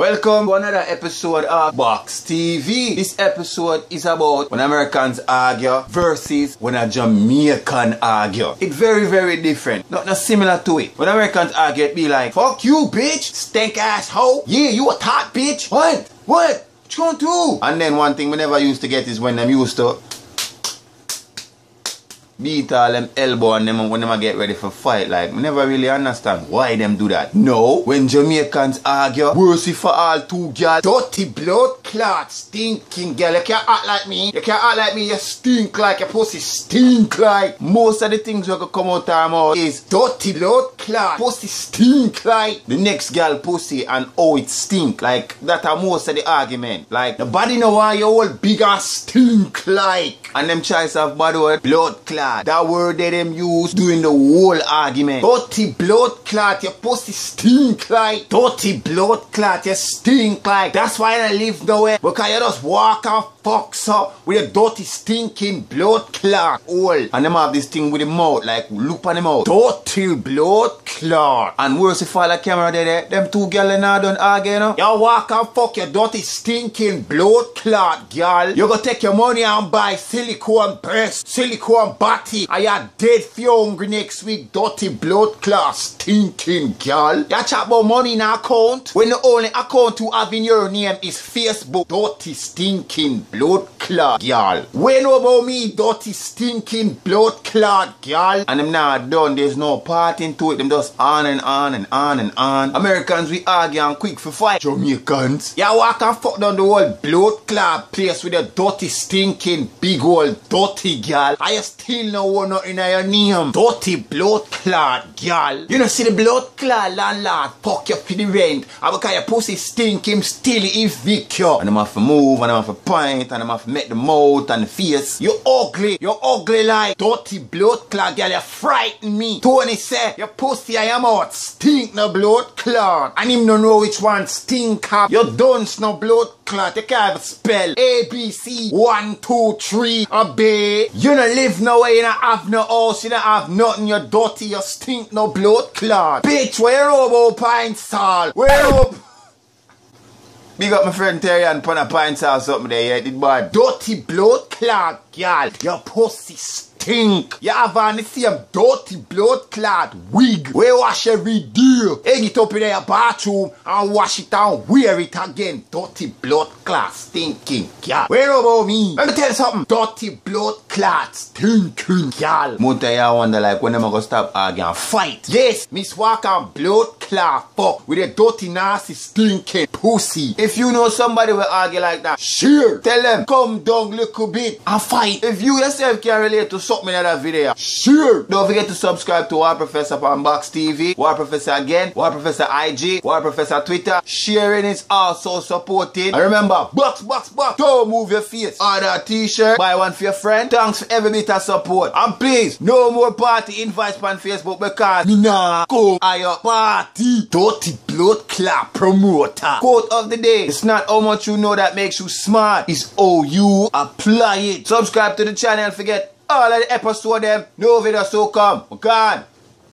Welcome to another episode of Box TV. This episode is about when Americans argue versus when a Jamaican argue. It's very different. Not similar to it. When Americans argue, it be like, fuck you, bitch. Stink ass hoe. Yeah, you a tot, bitch. What? What you gonna do? And then one thing we never used to get is when them used to beat all them elbow and them when them get ready for fight. Like, we never really understand why them do that. No, when Jamaicans argue, worse for all two girls. Dirty blood clot stinking girl. You can't act like me. You can't act like me. You stink like your pussy stink like. Most of the things that could come out of our mouth is dirty blood clot. Pussy stink like the next girl pussy and oh it stink. Like that are most of the argument. Like the body know why you all big ass stink like. And them choice of bad word blood clot. That word that them use during the whole argument. Dirty blood clot, your pussy stink like. Dirty blood clot, you stink like. That's why I live nowhere. Because you just walk and fuck up with a dirty stinking blood clot hole. And them have this thing with the mouth, like loop on the mouth. Dirty blood clot. And worse if I the camera there, them two girls now don't argue, you know. You walk and fuck your dirty stinking blood clot, girl. You go take your money and buy silicone breast, silicone body. Are you dead for you hungry next week, dirty blood clot stinking girl? You chat about money in account when the only account you have in your name is Facebook, dirty stinking blood clot girl. When about me, dirty stinking blood clot girl? And them now done, there's no parting to it, them just on and on and on and on. Americans we argue and quick for fight. Jamaicans, you walk and fuck down the whole blood clot place with a dirty stinking big old dirty girl. I still no one in your name. Dirty blood clot girl. You know see the blood clot landlord fuck you for the rent. And because your pussy stink him still evict you. And I'm have to move and I'm have to point and I'm have to make the mouth and the face. You ugly. You ugly like dirty blood clot girl. You frighten me. Tony say your pussy I am out stink no blood clot. And him don't know which one stink up. You don't no blood clot. You can't even spell ABC 1 2 3 a B. You don't live nowhere. You don't have no house. You don't have nothing. You're dirty. You stink no blood clot. Bitch, where you about pint salt? Where you up? Big up my friend Terry and put a pint salt something there. Yeah, did bad. Dirty blood clot, girl. Your pussy stink. You have on the same dirty blood clot wig. We wash every day. Hang it up in your bathroom and wash it and wear it again. Dirty blood clot stinking girl. Where about me? Let me tell you something. Dirty blood clot stinking girl. Most of you wonder like when am I gonna stop arguing and fight? Yes, Miss Walker blood clot fuck with a dirty nasty stinking pussy. If you know somebody will argue like that, share. Tell them come down little bit and fight. If you yourself can relate to something in that video, sure. Don't forget to subscribe to War Professor on Box TV, War Professor again, War Professor IG, War Professor Twitter. Sharing is also supported. And remember, box, don't move your face. Order a t-shirt, buy one for your friend. Thanks for every bit of support. And please, no more party invites on Facebook because me nah come at your party. Dirty blood clot promoter. Quote of the day, it's not how much you know that makes you smart, it's how you apply it. Subscribe to the channel and forget all of the episodes them. No video so come. We're gone.